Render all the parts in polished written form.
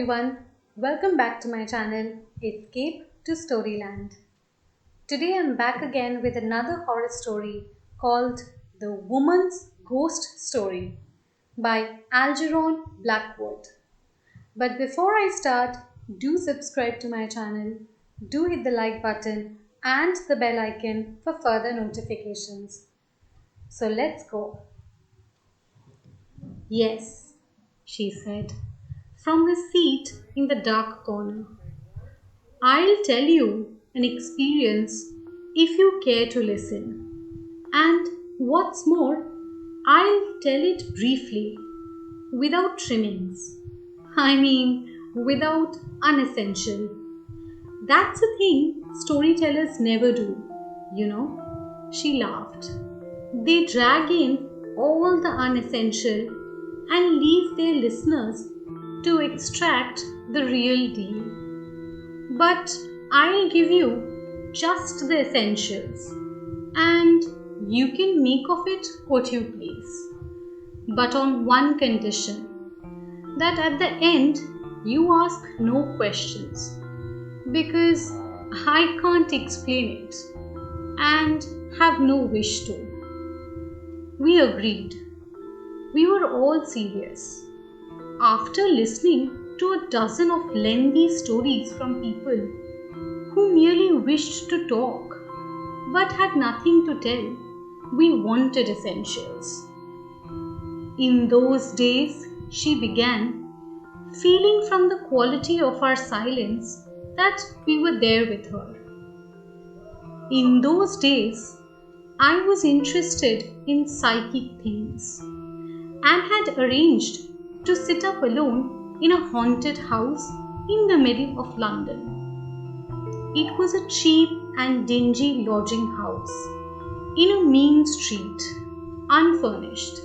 everyone, welcome back to my channel Escape to Storyland. Today I'm back again with another horror story called The Woman's Ghost Story by Algernon Blackwood. But before I start, do subscribe to my channel, do hit the like button and the bell icon for further notifications. So let's go. Yes, she said, from her seat in the dark corner. I'll tell you an experience if you care to listen. And what's more, I'll tell it briefly, without trimmings. I mean, without unessential. That's a thing storytellers never do, you know. She laughed. They drag in all the unessential and leave their listeners to extract the real deal. But I'll give you just the essentials and you can make of it what you please. But on one condition, that at the end you ask no questions because I can't explain it and have no wish to. We agreed. We were all serious. After listening to a dozen of lengthy stories from people who merely wished to talk but had nothing to tell, we wanted essentials. In those days, she began, feeling from the quality of our silence that we were there with her. In those days, I was interested in psychic things and had arranged to sit up alone in a haunted house in the middle of London. It was a cheap and dingy lodging house in a mean street, unfurnished.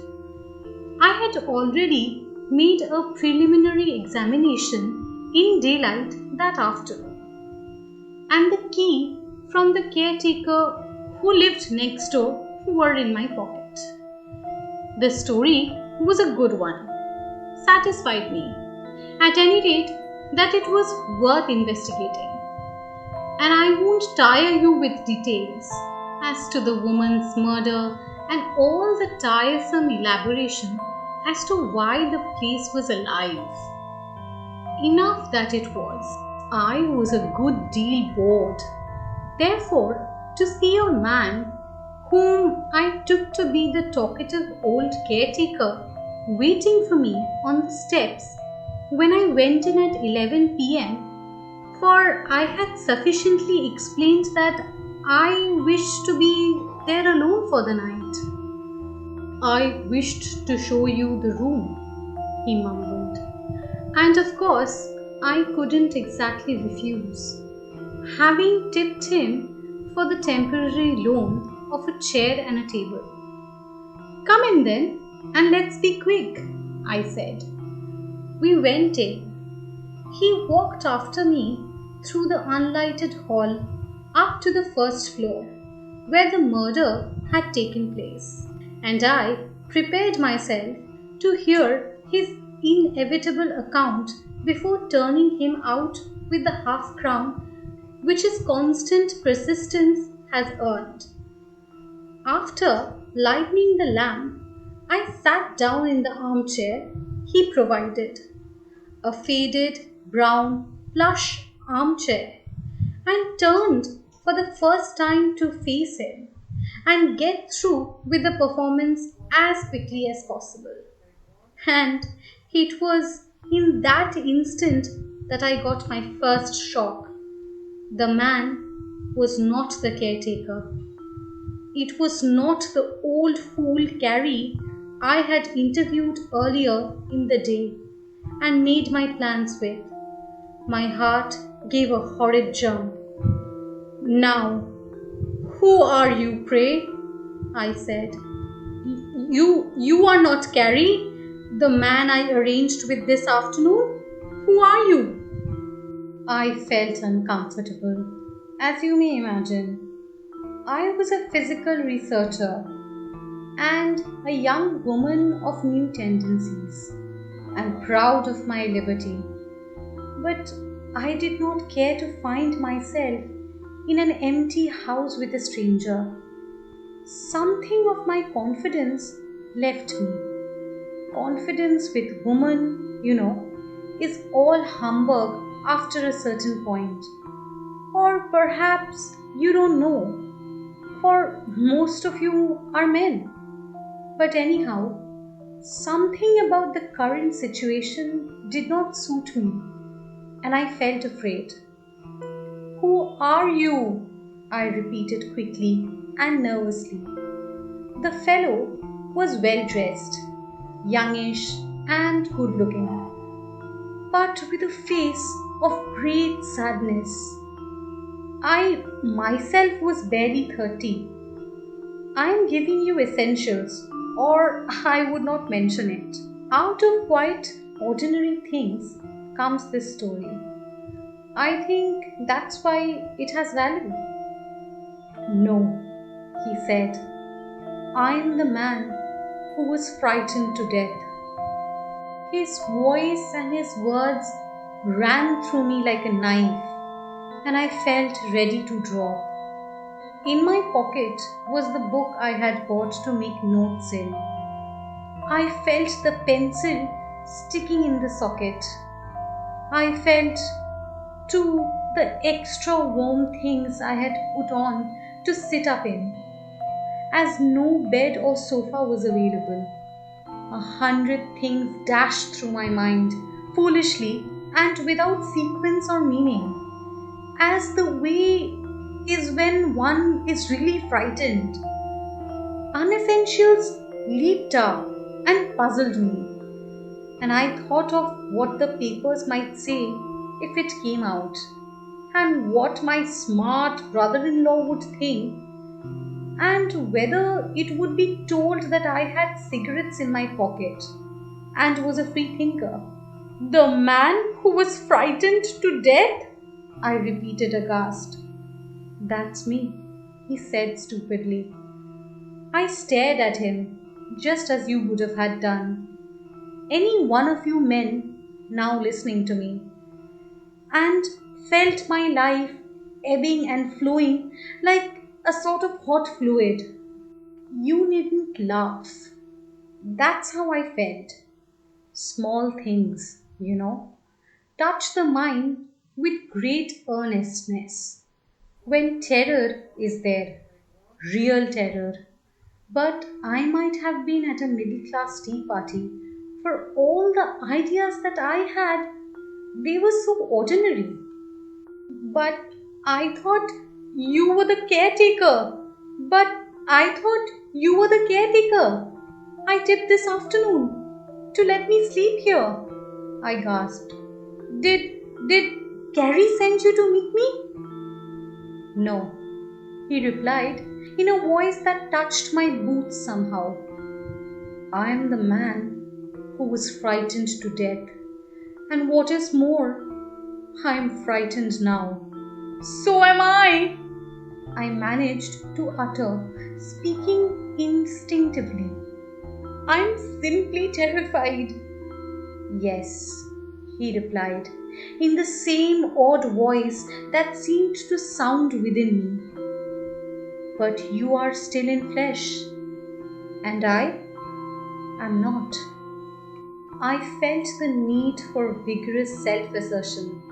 I had already made a preliminary examination in daylight that afternoon, and the key from the caretaker who lived next door were in my pocket. The story was a good one, satisfied me, at any rate that it was worth investigating. And I won't tire you with details as to the woman's murder and all the tiresome elaboration as to why the place was alive. Enough that it was. I was a good deal bored. Therefore, to see a man whom I took to be the talkative old caretaker waiting for me on the steps when I went in at 11 p.m., for I had sufficiently explained that I wished to be there alone for the night. I wished to show you the room, he mumbled. And of course, I couldn't exactly refuse, having tipped him for the temporary loan of a chair and a table. Come in then, and let's be quick, I said. We went in. He walked after me through the unlighted hall up to the first floor, where the murder had taken place, and I prepared myself to hear his inevitable account before turning him out with the half-crown which his constant persistence has earned. After lighting the lamp, I sat down in the armchair he provided, a faded brown plush armchair, and turned for the first time to face him and get through with the performance as quickly as possible. And it was in that instant that I got my first shock. The man was not the caretaker. It was not the old fool Carrie I had interviewed earlier in the day and made my plans with. My heart gave a horrid jump. Now, who are you, pray? I said. You are not Carrie, the man I arranged with this afternoon? Who are you? I felt uncomfortable, as you may imagine. I was a physical researcher and a young woman of new tendencies, and proud of my liberty. But I did not care to find myself in an empty house with a stranger. Something of my confidence left me. Confidence with women, is all humbug after a certain point. Or perhaps you don't know, for most of you are men. But anyhow, something about the current situation did not suit me, and I felt afraid. Who are you? I repeated quickly and nervously. The fellow was well dressed, youngish, and good looking, but with a face of great sadness. I myself was barely 30. I am giving you essentials, or I would not mention it. Out of quite ordinary things comes this story. I think that's why it has value. No, he said, I am the man who was frightened to death. His voice and his words ran through me like a knife, and I felt ready to drop. In my pocket was the book I had bought to make notes in. I felt the pencil sticking in the socket. I felt, too, the extra warm things I had put on to sit up in, as no bed or sofa was available. 100 things dashed through my mind, foolishly and without sequence or meaning, as the way is when one is really frightened. Unessentials leaped up and puzzled me, and I thought of what the papers might say if it came out, and what my smart brother in law would think, and whether it would be told that I had cigarettes in my pocket and was a free thinker. The man who was frightened to death? I repeated aghast. That's me, he said stupidly. I stared at him, just as you would have had done. Any one of you men now listening to me, and felt my life ebbing and flowing like a sort of hot fluid. You needn't laugh. That's how I felt. Small things, touch the mind with great earnestness. When terror is there, real terror. But I might have been at a middle class tea party. For all the ideas that I had, they were so ordinary. But I thought you were the caretaker. But I thought you were the caretaker. I tipped this afternoon to let me sleep here. I gasped. Did Carrie send you to meet me? No, he replied in a voice that touched my boots somehow. I am the man who was frightened to death. And what is more, I am frightened now. So am I managed to utter, speaking instinctively. I'm simply terrified. Yes, he replied, in the same odd voice that seemed to sound within me. But you are still in flesh, and I am not. I felt the need for vigorous self assertion.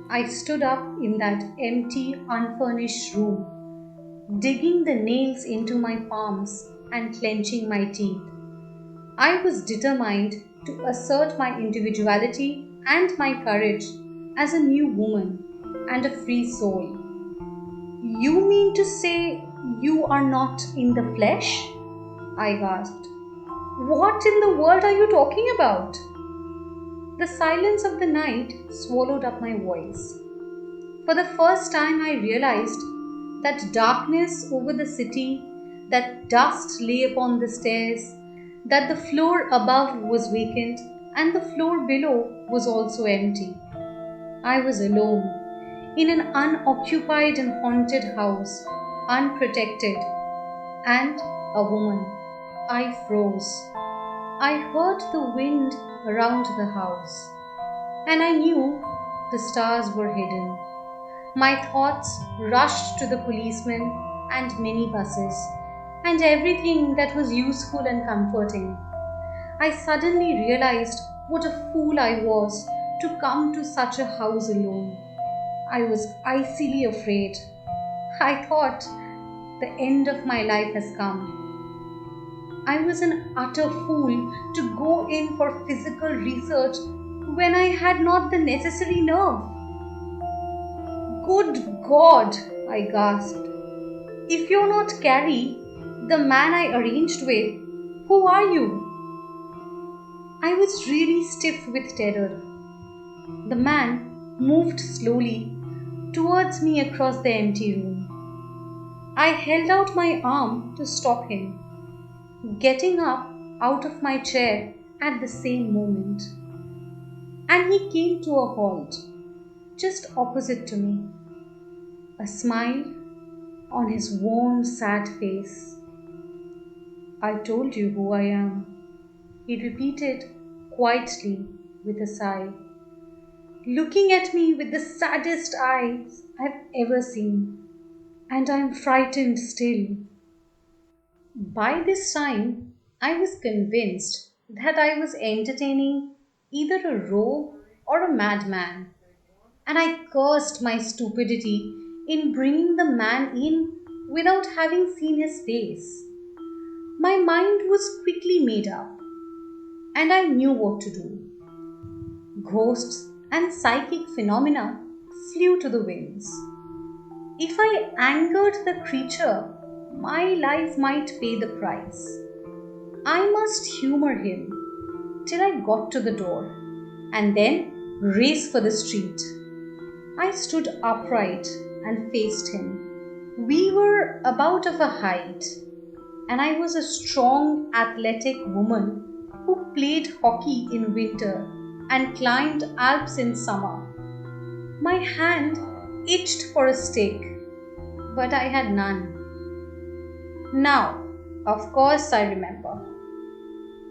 I stood up in that empty, unfurnished room, digging the nails into my palms and clenching my teeth. I was determined to assert my individuality and my courage as a new woman and a free soul. You mean to say you are not in the flesh? I gasped. What in the world are you talking about? The silence of the night swallowed up my voice. For the first time, I realized that darkness over the city, that dust lay upon the stairs, that the floor above was vacant and the floor below was also empty. I was alone, in an unoccupied and haunted house, unprotected, and a woman. I froze. I heard the wind around the house, and I knew the stars were hidden. My thoughts rushed to the policemen and minibuses and everything that was useful and comforting. I suddenly realized what a fool I was to come to such a house alone. I was icily afraid. I thought the end of my life has come. I was an utter fool to go in for physical research when I had not the necessary nerve. Good God, I gasped. If you're not Carrie, the man I arranged with, who are you? I was really stiff with terror. The man moved slowly towards me across the empty room. I held out my arm to stop him, getting up out of my chair at the same moment. And he came to a halt, just opposite to me, a smile on his worn, sad face. I told you who I am, he repeated quietly with a sigh, looking at me with the saddest eyes I've ever seen. And I'm frightened still. By this time, I was convinced that I was entertaining either a rogue or a madman, and I cursed my stupidity in bringing the man in without having seen his face. My mind was quickly made up, and I knew what to do. Ghosts and psychic phenomena flew to the winds. If I angered the creature, my life might pay the price. I must humor him till I got to the door and then race for the street. I stood upright and faced him. We were about of a height, and I was a strong, athletic woman who played hockey in winter and climbed Alps in summer. My hand itched for a stick, but I had none. Now, of course, I remember,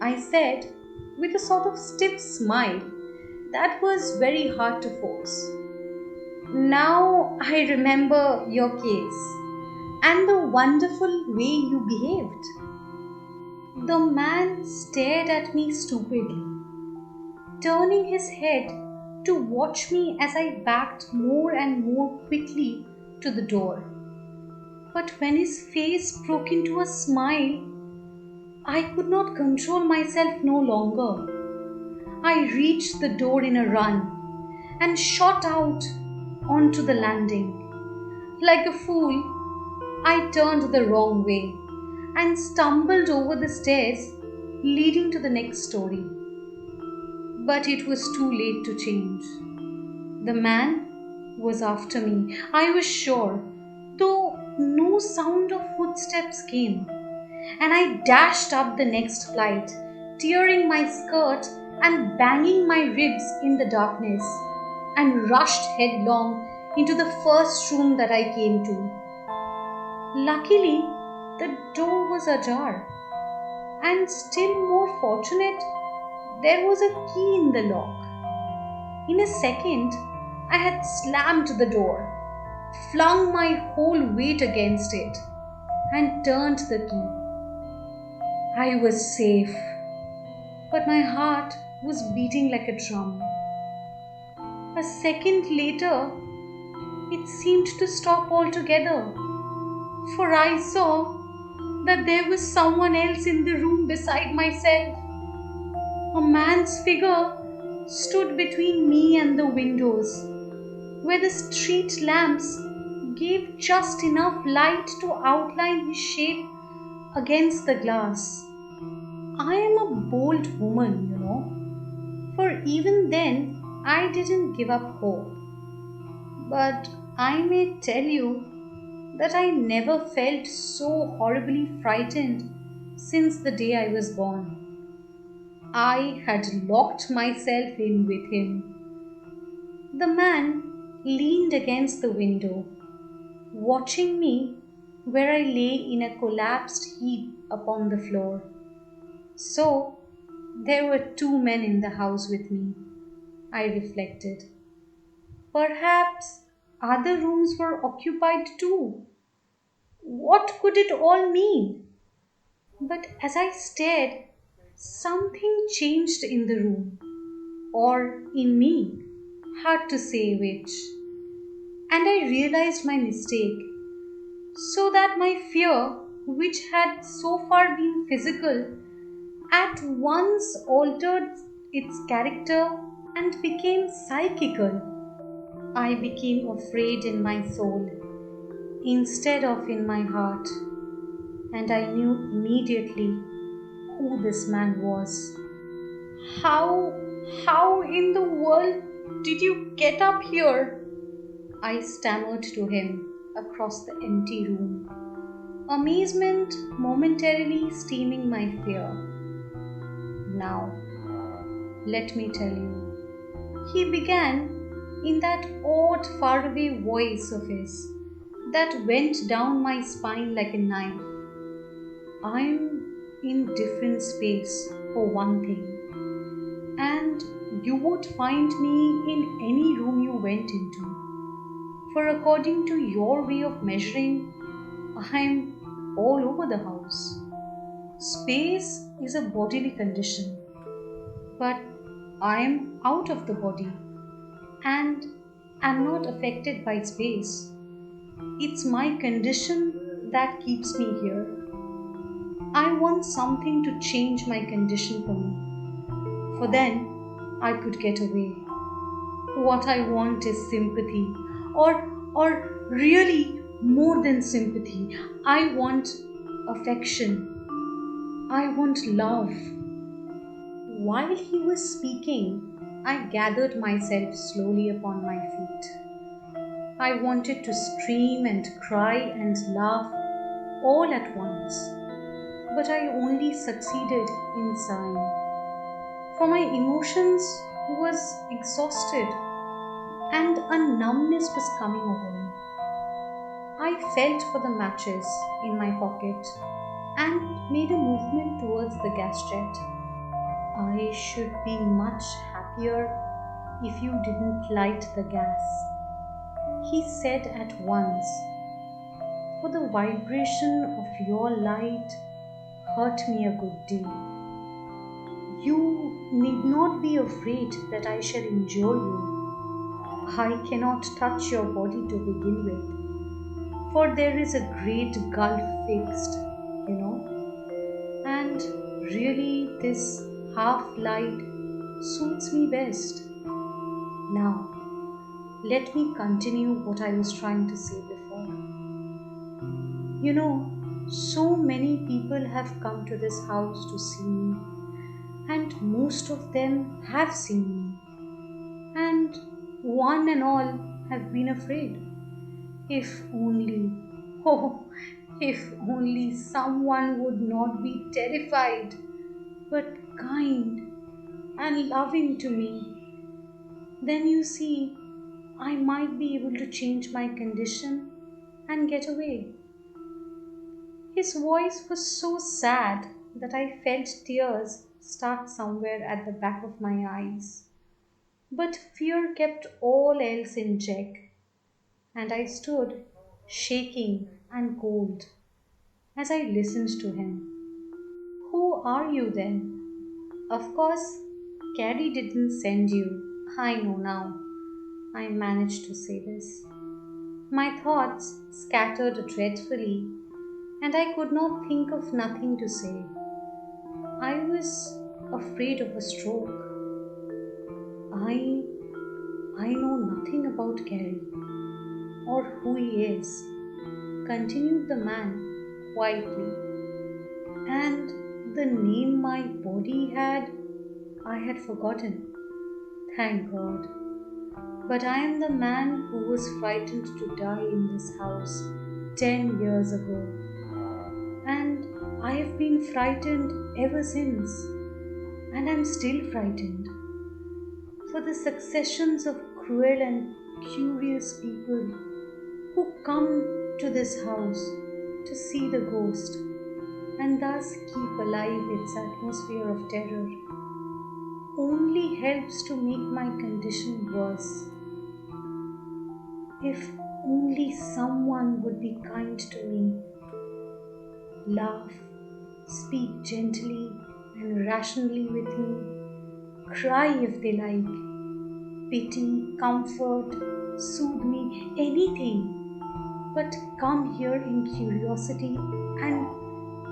I said with a sort of stiff smile that was very hard to force. Now I remember your case and the wonderful way you behaved. The man stared at me stupidly, turning his head to watch me as I backed more and more quickly to the door. But when his face broke into a smile, I could not control myself no longer. I reached the door in a run and shot out onto the landing. Like a fool, I turned the wrong way and stumbled over the stairs leading to the next story. But it was too late to change. The man was after me, I was sure, though no sound of footsteps came, and I dashed up the next flight, tearing my skirt and banging my ribs in the darkness, and rushed headlong into the first room that I came to. Luckily, the door was ajar, and still more fortunate, there was a key in the lock. In a second, I had slammed the door, flung my whole weight against it, and turned the key. I was safe, but my heart was beating like a drum. A second later, it seemed to stop altogether, for I saw that there was someone else in the room beside myself. A man's figure stood between me and the windows, where the street lamps gave just enough light to outline his shape against the glass. I am a bold woman, for even then I didn't give up hope. But I may tell you that I never felt so horribly frightened since the day I was born. I had locked myself in with him. The man leaned against the window, watching me where I lay in a collapsed heap upon the floor. So, there were two men in the house with me, I reflected. Perhaps other rooms were occupied too. What could it all mean? But as I stared, something changed in the room, or in me, hard to say which. And I realized my mistake, so that my fear, which had so far been physical, at once altered its character and became psychical. I became afraid in my soul instead of in my heart, and I knew immediately who this man was. How, how in the world did you get up here? I stammered to him across the empty room, amazement momentarily steaming my fear. Now, let me tell you, he began in that odd faraway voice of his that went down my spine like a knife. I'm in different space for one thing, and you would find me in any room you went into. For according to your way of measuring, I'm all over the house. Space is a bodily condition, but I am out of the body and am not affected by space. It's my condition that keeps me here. I want something to change my condition for me, for then I could get away. What I want is sympathy, or really more than sympathy. I want affection. I want love. While he was speaking, I gathered myself slowly upon my feet. I wanted to scream and cry and laugh all at once, but I only succeeded in sighing, for my emotions was exhausted and a numbness was coming over me. I felt for the matches in my pocket and made a movement towards the gas jet. I should be much happier if you didn't light the gas, he said at once, for the vibration of your light hurt me a good deal. You need not be afraid that I shall injure you. I cannot touch your body to begin with, for there is a great gulf fixed, and really this half light suits me best. Now, let me continue what I was trying to say before. So many people have come to this house to see me, and most of them have seen me, and one and all have been afraid. If only, oh, if only someone would not be terrified, but kind and loving to me, then you see, I might be able to change my condition and get away. His voice was so sad that I felt tears start somewhere at the back of my eyes. But fear kept all else in check, and I stood, shaking and cold, as I listened to him. Who are you then? Of course, Carrie didn't send you. I know now. I managed to say this. My thoughts scattered dreadfully, and I could not think of nothing to say. I was afraid of a stroke. I I know nothing about Carrie or who he is, continued the man quietly. And the name my body had, I had forgotten. Thank God. But I am the man who was frightened to die in this house 10 years ago. And I have been frightened ever since. And I'm still frightened. For the successions of cruel and curious people who come to this house to see the ghost and thus keep alive its atmosphere of terror only helps to make my condition worse. If only someone would be kind to me, laugh, speak gently and rationally with me, cry if they like, pity, comfort, soothe me, anything, but come here in curiosity and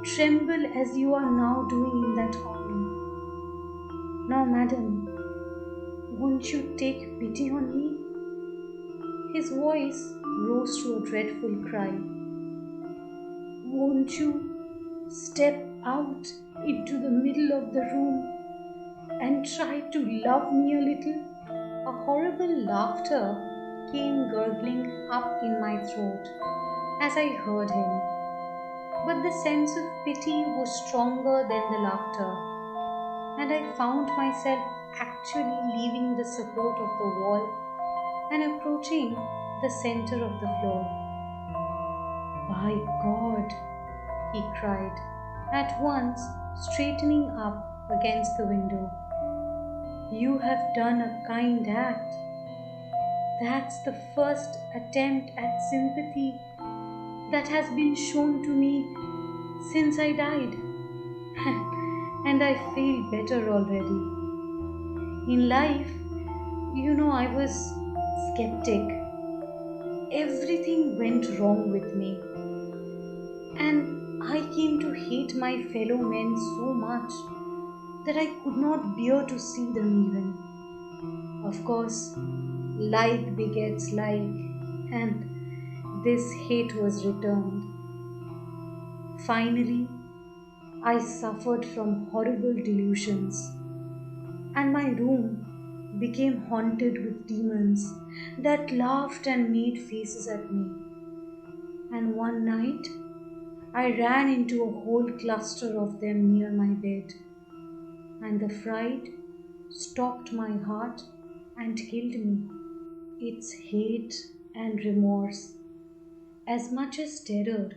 tremble as you are now doing in that corner. Now, madam, won't you take pity on me? His voice rose to a dreadful cry. Won't you step out into the middle of the room and try to love me a little? A horrible laughter came gurgling up in my throat as I heard him, but the sense of pity was stronger than the laughter, and I found myself actually leaving the support of the wall and approaching the center of the floor. By God, he cried, at once straightening up against the window. You have done a kind act. That's the first attempt at sympathy that has been shown to me since I died. And I feel better already. In life, I was skeptic. Everything went wrong with me. And I came to hate my fellow men so much that I could not bear to see them even. Of course, like begets like, and this hate was returned. Finally, I suffered from horrible delusions, and my room became haunted with demons that laughed and made faces at me. And one night, I ran into a whole cluster of them near my bed, and the fright stopped my heart and killed me. It's hate and remorse, as much as terror,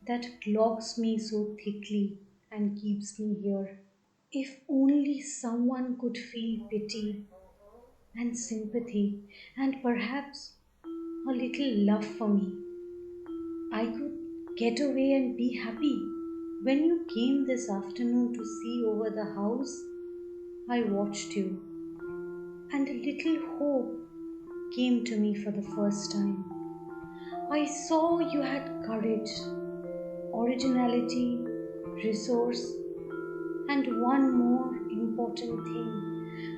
that clogs me so thickly and keeps me here. If only someone could feel pity and sympathy and perhaps a little love for me, I could get away and be happy. When you came this afternoon to see over the house, I watched you, and a little hope came to me for the first time. I saw you had courage, originality, resource, and one more important thing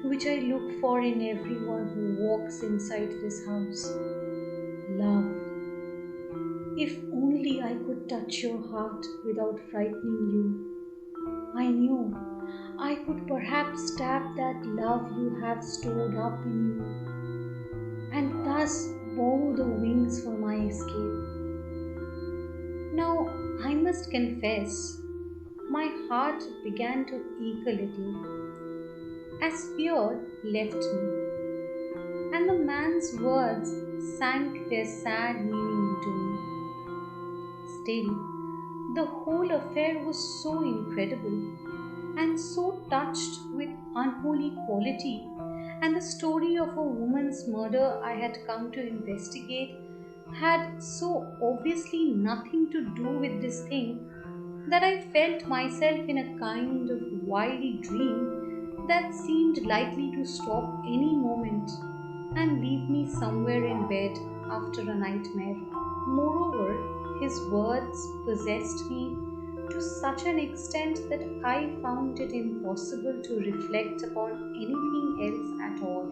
which I look for in everyone who walks inside this house: love. If only I could touch your heart without frightening you, I knew I could perhaps tap that love you have stored up in you and thus bow the wings for my escape. Now, I must confess, my heart began to ache a little as fear left me, and the man's words sank their sad meaning into me. Still, the whole affair was so incredible and so touched with unholy quality, and the story of a woman's murder I had come to investigate had so obviously nothing to do with this thing that I felt myself in a kind of wild dream that seemed likely to stop any moment and leave me somewhere in bed after a nightmare. Moreover, his words possessed me to such an extent that I found it impossible to reflect upon anything else at all,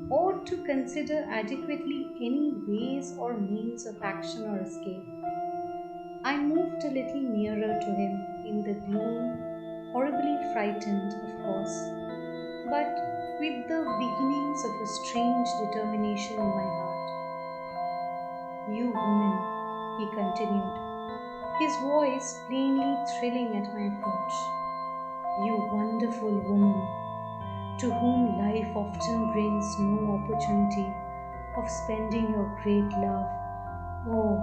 or to consider adequately any ways or means of action or escape. I moved a little nearer to him in the gloom, horribly frightened, of course, but with the beginnings of a strange determination in my heart. You woman, he continued, his voice plainly thrilling at my approach. You wonderful woman, to whom life often brings no opportunity of spending your great love. Oh,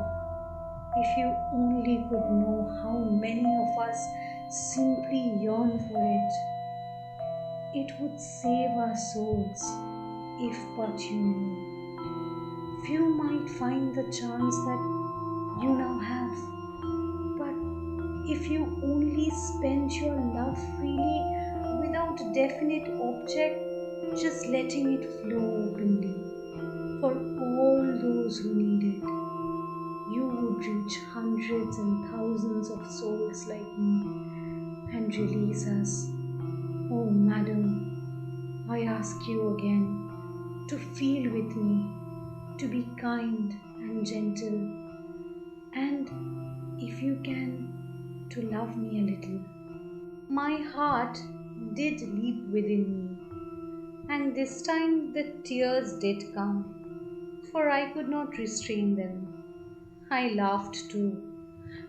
if you only could know how many of us simply yearn for it, it would save our souls if but you knew. Few might find the chance that you now have, but if you only spend your love freely without a definite object, just letting it flow openly for all those who need it, you would reach hundreds and thousands of souls like me and release us. Oh, madam, I ask you again to feel with me, to be kind and gentle, and if you can, to love me a little. My heart did leap within me, and this time the tears did come, for I could not restrain them. I laughed too,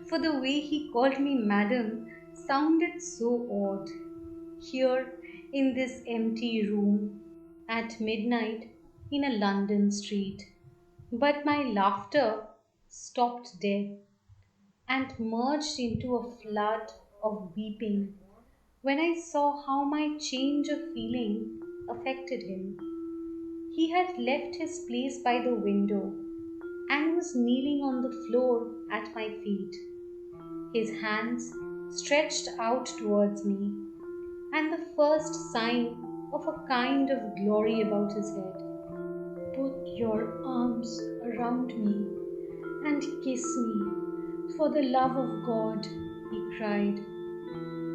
for the way he called me madam sounded so odd. Here in this empty room at midnight in a London street. But my laughter stopped dead and merged into a flood of weeping when I saw how my change of feeling affected him. He had left his place by the window and was kneeling on the floor at my feet, his hands stretched out towards me, and the first sign of a kind of glory about his head. Put your arms around me and kiss me, for the love of God, he cried.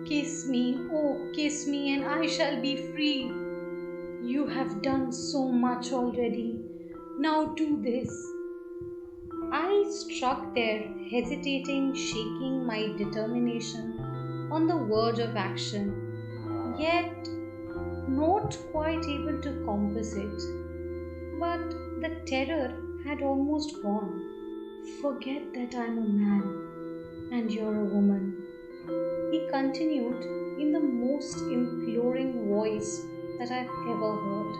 Kiss me, oh, kiss me, and I shall be free. You have done so much already. Now do this. I struck there, hesitating, shaking my determination on the verge of action, yet not quite able to compass it. But the terror had almost gone. Forget that I'm a man and you're a woman, he continued in the most imploring voice that I've ever heard.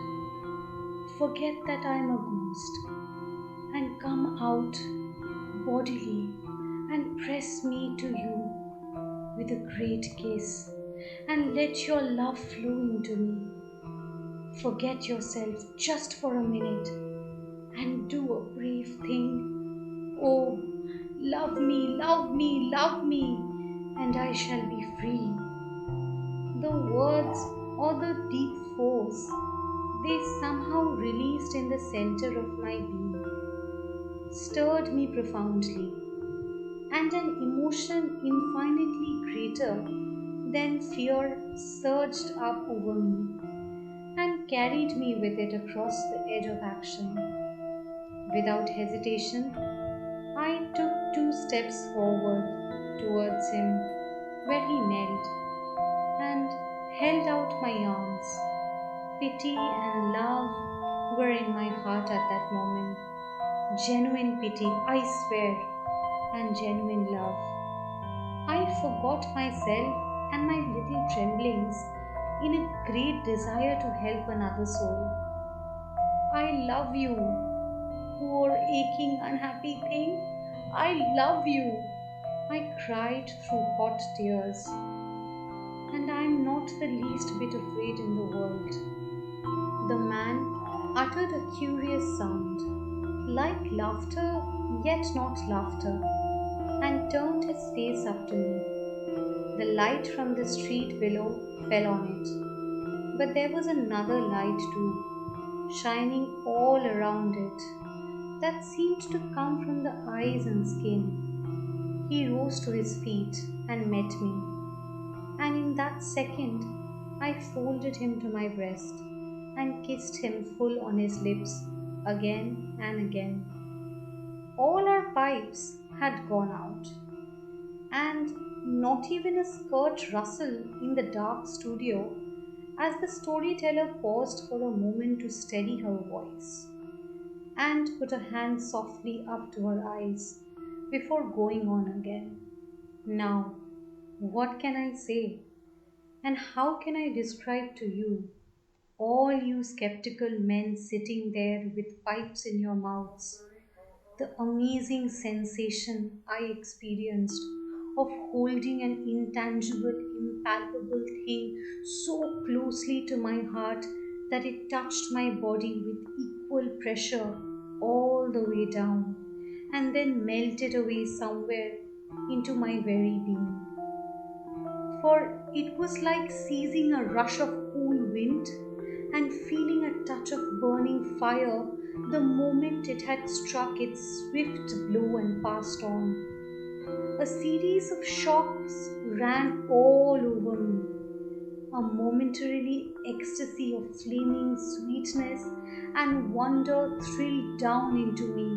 Forget that I'm a ghost and come out bodily and press me to you with a great kiss and let your love flow into me. Forget yourself just for a minute and do a brave thing. Oh, love me, love me, love me, and I shall be free. The words or the deep force they somehow released in the center of my being stirred me profoundly, and an emotion infinitely greater than fear surged up over me and carried me with it across the edge of action. Without hesitation, I took 2 steps forward towards him where he knelt and held out my arms. Pity and love were in my heart at that moment. Genuine pity, I swear, and genuine love. I forgot myself and my little tremblings in a great desire to help another soul. I love you, poor, aching, unhappy thing. I love you. I cried through hot tears, and I am not the least bit afraid in the world. The man uttered a curious sound, like laughter, yet not laughter, and turned his face up to me. The light from the street below fell on it, but there was another light too, shining all around it, that seemed to come from the eyes and skin. He rose to his feet and met me, and in that second I folded him to my breast and kissed him full on his lips again and again. All our pipes had gone out, and not even a skirt rustle in the dark studio as the storyteller paused for a moment to steady her voice and put a hand softly up to her eyes before going on again. Now, what can I say? And how can I describe to you, all you skeptical men sitting there with pipes in your mouths, the amazing sensation I experienced of holding an intangible, impalpable thing so closely to my heart that it touched my body with equal pressure all the way down and then melted away somewhere into my very being. For it was like seizing a rush of cool wind and feeling a touch of burning fire the moment it had struck its swift blow and passed on. A series of shocks ran all over me, a momentarily ecstasy of flaming sweetness and wonder thrilled down into me.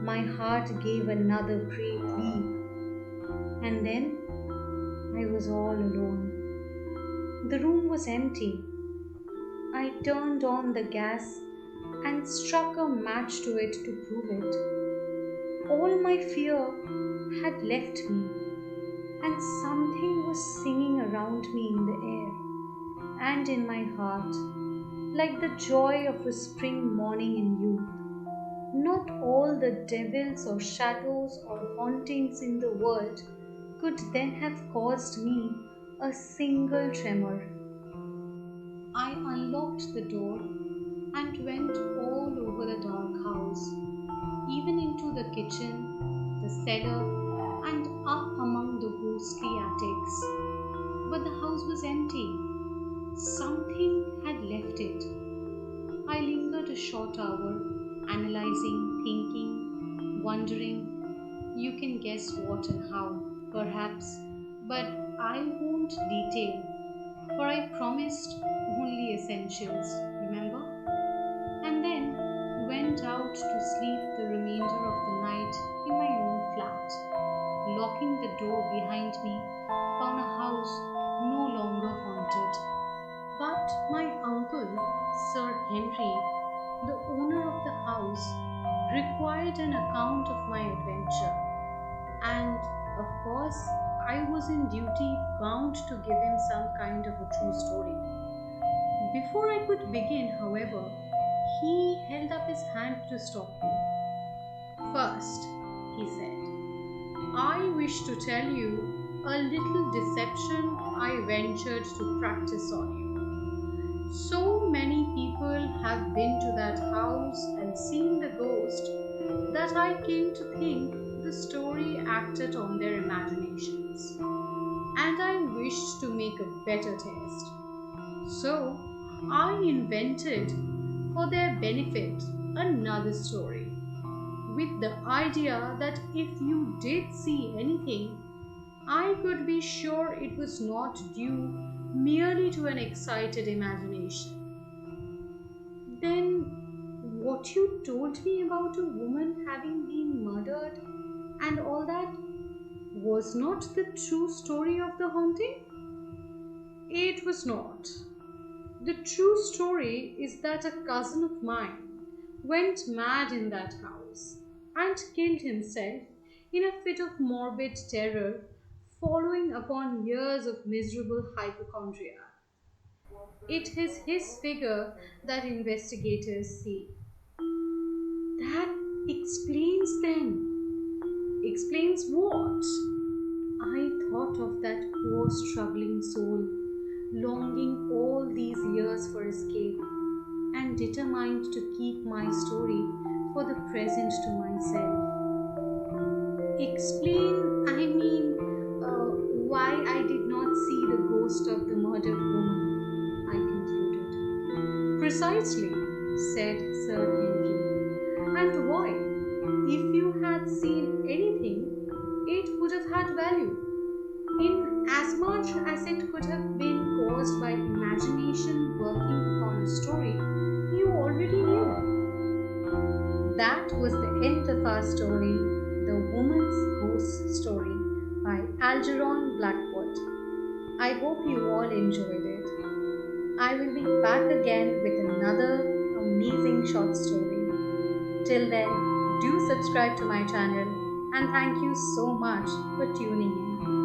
My heart gave another great leap, and then I was all alone. The room was empty. I turned on the gas and struck a match to it to prove it. All my fear had left me, and something was singing around me in the air and in my heart, like the joy of a spring morning in youth. Not all the devils or shadows or hauntings in the world could then have caused me a single tremor. I unlocked the door and went all over the dark house, even into the kitchen, the cellar, and up among the ghostly attics. But the house was empty. Something had left it. I lingered a short hour, analyzing, thinking, wondering. You can guess what and how, perhaps, but I won't detail, for I promised only essentials, remember? And then went out to sleep the remainder of the night in my own flat. Locking the door behind me, found a house no longer haunted. But my uncle, Sir Henry, the owner of the house, required an account of my adventure, and of course, I was in duty bound to give him some kind of a true story. Before I could begin, however, he held up his hand to stop me. First, he said, I wish to tell you a little deception I ventured to practice on you. So many people have been to that house and seen the ghost that I came to think the story acted on their imaginations, and I wished to make a better test. So I invented, for their benefit, another story, with the idea that if you did see anything, I could be sure it was not due merely to an excited imagination. Then, what you told me about a woman having been murdered and all that was not the true story of the haunting? It was not. The true story is that a cousin of mine went mad in that house and killed himself in a fit of morbid terror following upon years of miserable hypochondria. It is his figure that investigators see. That explains then. Explains what? I thought of that poor struggling soul, longing all these years for escape, and determined to keep my story for the present to myself. Explain, I mean, why I did not see the ghost of the murdered woman, I concluded. Precisely, said Sir Henry. And why? If you had seen anything, it would have had value, in as much as it could have been caused by imagination working upon a story you already knew. That was the end of our story, The Woman's Ghost Story by Algernon Blackwood. I hope you all enjoyed it. I will be back again with another amazing short story. Till then, do subscribe to my channel and thank you so much for tuning in.